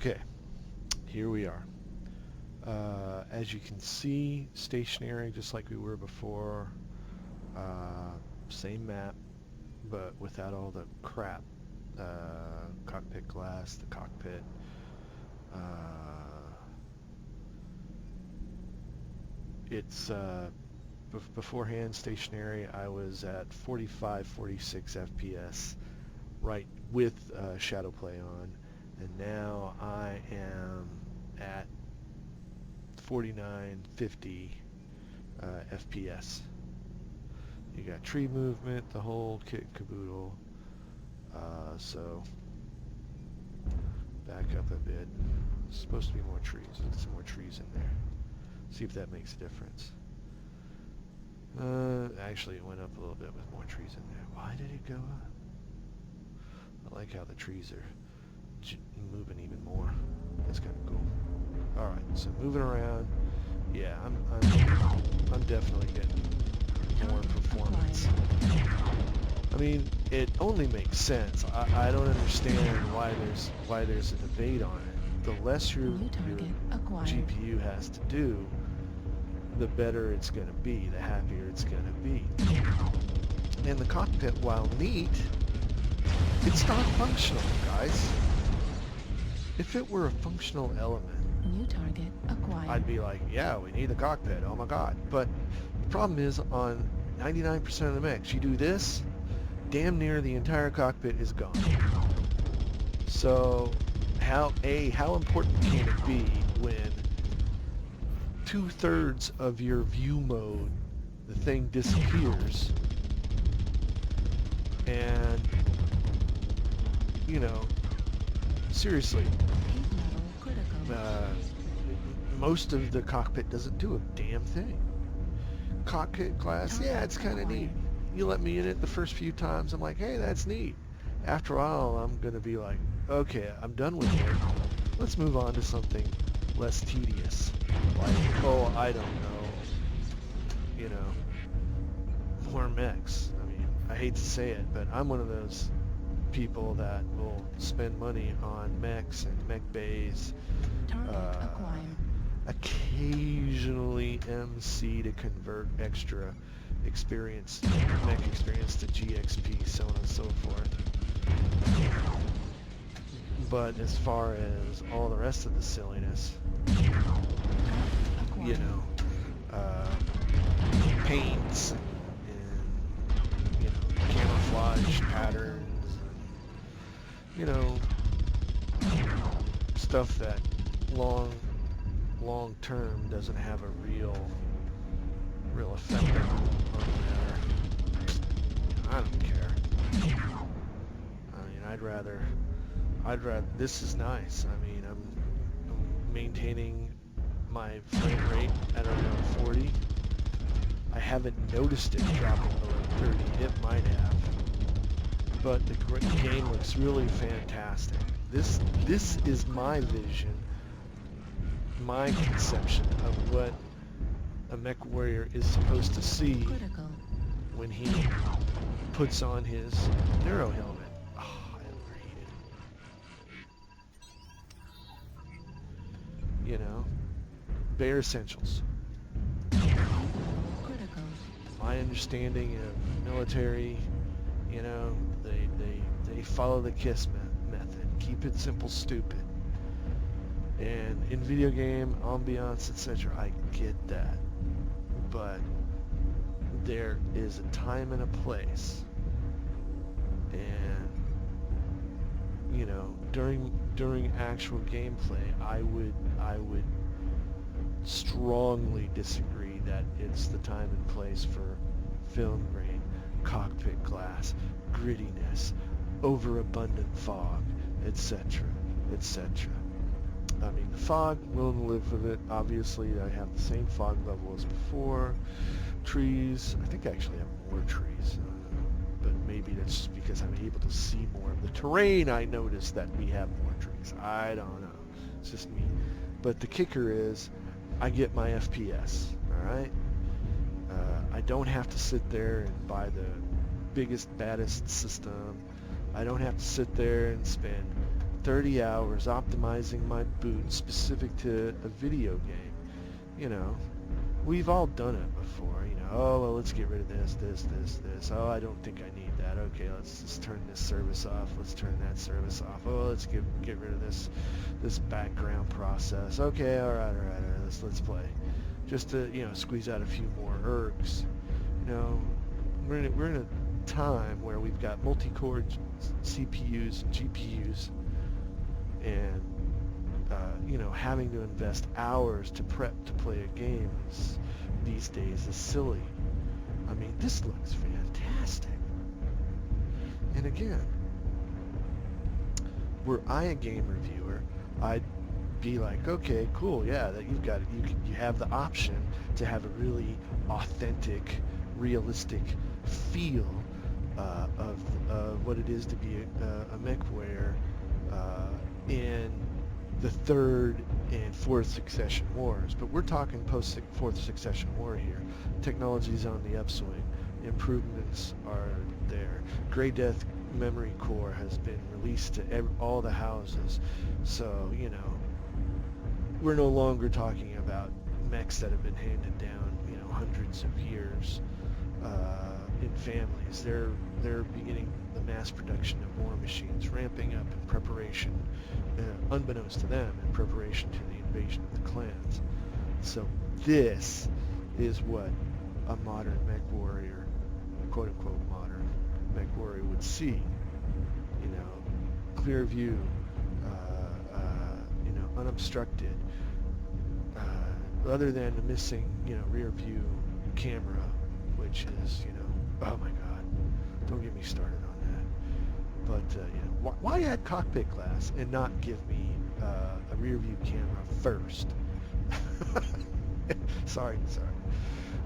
Okay, here we are. As you can see, stationary just like we were before. Same map, but without all the crap. Cockpit glass, the cockpit. It's beforehand stationary. I was at 45, 46 FPS, right with shadow play on, and now I am at 49, 50 FPS. You got tree movement, the whole kit caboodle. So back up a bit. There's supposed to be more trees. There's some more trees in there. See if that makes a difference. Actually, it went up a little bit with more trees in there. Why did it go up? I like how the trees are moving even more. That's kind of cool. All right, so moving around. Yeah, I'm definitely getting more performance. I mean, it only makes sense. I don't understand why there's a debate on it. The less your GPU has to do, the better it's going to be, the happier it's going to be. And the cockpit, while neat, it's not functional, guys. If it were a functional element, new target acquired. I'd be like, yeah, we need the cockpit, oh my god. But the problem is, on 99% of the mechs, you do this, damn near the entire cockpit is gone. So, how important can it be when 2/3 of your view mode, the thing disappears, and, you know, seriously, most of the cockpit doesn't do a damn thing. Cockpit glass, yeah, it's kind of neat. You let me in it the first few times, I'm like, hey, that's neat. After a while, I'm going to be like, okay, I'm done with it. Let's move on to something less tedious. Like, oh, I don't know, you know, more mechs. I mean, I hate to say it, but I'm one of those people that will spend money on mechs and mech bays. Occasionally MC to convert extra experience, mech experience to GXP, so on and so forth. But as far as all the rest of the silliness, you know, paints and you know, camouflage patterns, and, you know, stuff that long term doesn't have a real effect on the matter. I don't care. I mean, I'd rather, this is nice. I mean, I'm maintaining my frame rate at around 40. I haven't noticed it dropping below 30. It might have. But the game looks really fantastic. This is my vision, my conception of what a mech warrior is supposed to see when he puts on his neuro helmet. Oh, I overheated. You know, bare essentials. My understanding of military, you know, they follow the KISS method. Keep it simple, stupid. And in video game, ambiance, etc., I get that. But there is a time and a place. And, you know, during actual gameplay, I would strongly disagree that it's the time and place for film grain, cockpit glass, grittiness, overabundant fog, etc., etc. I mean, the fog, willing to live with it. Obviously, I have the same fog level as before. Trees, I think I actually have more trees, but maybe that's just because I'm able to see more of the terrain. I noticed that we have more trees. I don't know. It's just me. But the kicker is, I get my FPS, all right? I don't have to sit there and buy the biggest, baddest system. I don't have to sit there and spend 30 hours optimizing my boot specific to a video game. You know, we've all done it before. You know, oh, well, let's get rid of this. Oh, I don't think I need that. Okay, let's just turn this service off. Let's turn that service off. Oh, let's get rid of this background process. Okay, all right. Let's play. Just to, you know, squeeze out a few more ergs. You know, we're in a time where we've got multi-core CPUs and GPUs, and you know, having to invest hours to prep to play a game these days is silly. I mean, this looks fantastic. And again, were I a game reviewer, I'd be like, okay, cool, yeah, that you have the option to have a really authentic, realistic feel of what it is to be a MechWarrior in the third and fourth succession wars. But we're talking post fourth succession war here. Technology's on the upswing. Improvements are there. Grey Death memory core has been released to all the houses. So, you know, we're no longer talking about mechs that have been handed down, you know, hundreds of years in families. They're beginning the mass production of war machines, ramping up in preparation, unbeknownst to them, in preparation to the invasion of the clans. So this is what a modern mech warrior, quote unquote modern mech warrior, would see. You know, clear view, you know, unobstructed, other than the missing, you know, rear view camera, which is, you know, oh my God, don't get me started on that. But you know, why add cockpit glass and not give me a rear view camera first? sorry.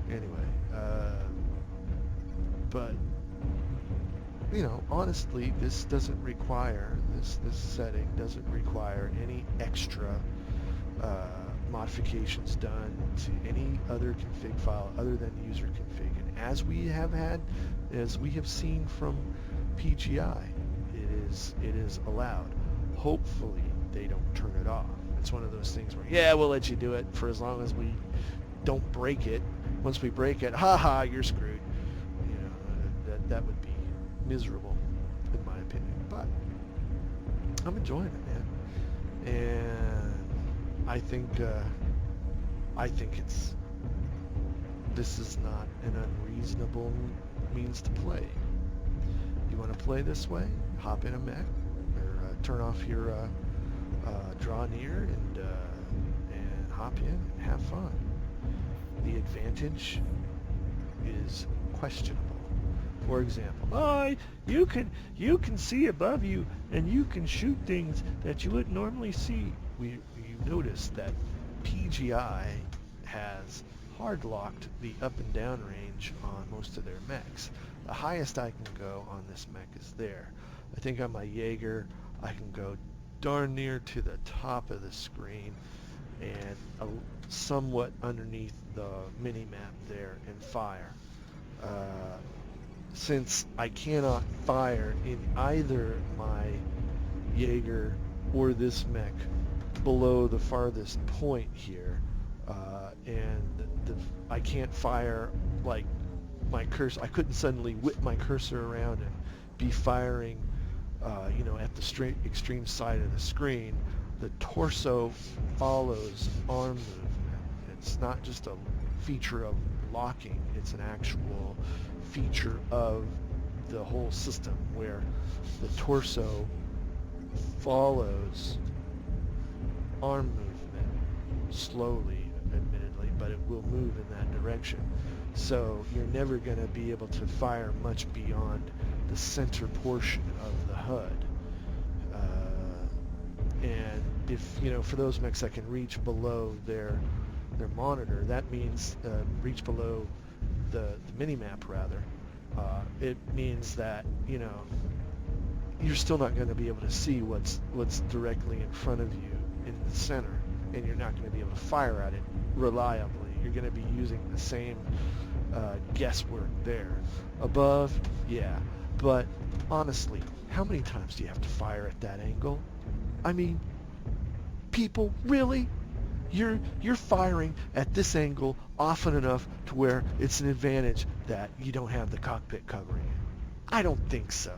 Anyway, but you know, honestly, this doesn't require this setting doesn't require any extra modifications done to any other config file other than user config. And as we have seen from PGI, it is allowed. Hopefully they don't turn it off. It's one of those things where, yeah, we'll let you do it for as long as we don't break it. Once we break it, haha, you're screwed. You know, that would be miserable in my opinion. But I'm enjoying it, man. And I think this is not an unreasonable means to play. You want to play this way? Hop in a mech, or turn off your draw near and hop in and have fun. The advantage is questionable. For example, you can see above you and you can shoot things that you wouldn't normally see. You notice that PGI has hard locked the up and down range on most of their mechs. The highest I can go on this mech is there. I think on my Jaeger I can go darn near to the top of the screen and somewhat underneath the mini-map there and fire. Since I cannot fire in either my Jaeger or this mech below the farthest point here, and I can't fire like my cursor. I couldn't suddenly whip my cursor around and be firing, you know, at the extreme side of the screen. The torso follows arm movement. It's not just a feature of locking, it's an actual feature of the whole system where the torso follows arm movement slowly, admittedly, but it will move in that direction. So you're never going to be able to fire much beyond the center portion of the HUD. And if, you know, for those mechs that can reach below their monitor, that means reach below the mini-map rather, it means that, you know, you're still not going to be able to see what's directly in front of you in the center, and you're not going to be able to fire at it reliably. You're going to be using the same guesswork there. Above, yeah, but honestly, how many times do you have to fire at that angle? I mean, people, really? You're firing at this angle often enough to where it's an advantage that you don't have the cockpit covering it. I don't think so.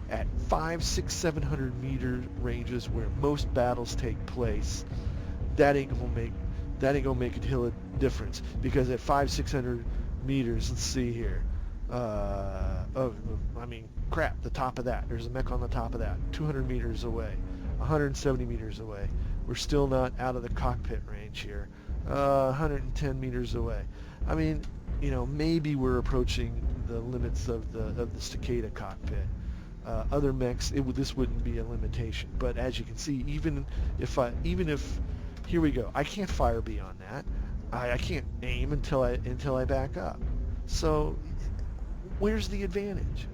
At 5, 6, 700 meter ranges where most battles take place, that ain't gonna make a hill of difference, because at 5, 600 meters, let's see here. I mean, crap, the top of that. There's a mech on the top of that. 200 meters away. 170 meters away. We're still not out of the cockpit range here. 110 meters away. I mean, you know, maybe we're approaching the limits of the Cicada cockpit. Other mechs, this wouldn't be a limitation. But as you can see, even if here we go, I can't fire beyond that. I can't aim until I back up. So where's the advantage?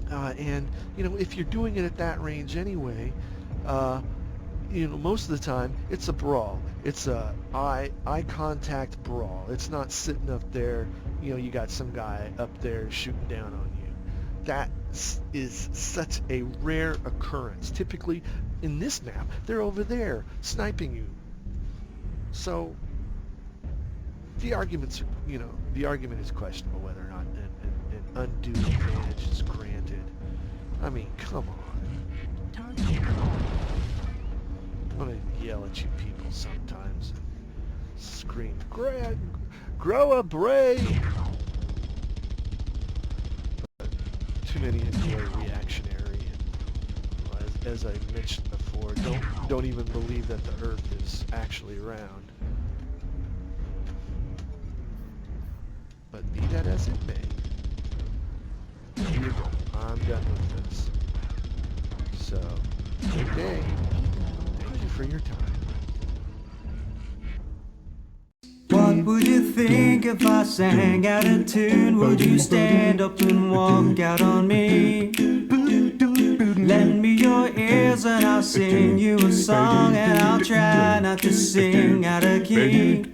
And you know, if you're doing it at that range anyway, you know, most of the time it's a brawl. It's a eye contact brawl. It's not sitting up there, you know, you got some guy up there shooting down on you. That is such a rare occurrence. Typically, in this map, they're over there sniping you. So the argument is questionable whether or not an undue advantage is granted. I mean, come on. Target. I want to yell at you people sometimes and scream, grow a brain! But too many enjoy reactionary, and well, as I mentioned before, don't even believe that the Earth is actually round. But be that as it may, here you go. I'm done with this. So, good day. Thank you for your time. What would you think if I sang out of tune? Would you stand up and walk out on me? Lend me your ears and I'll sing you a song, and I'll try not to sing out of key.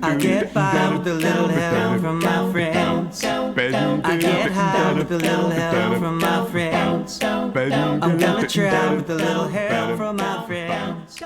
I get by with a little help from my friends. I get high with a little help from my friends. I'm gonna try with a little help from my friends.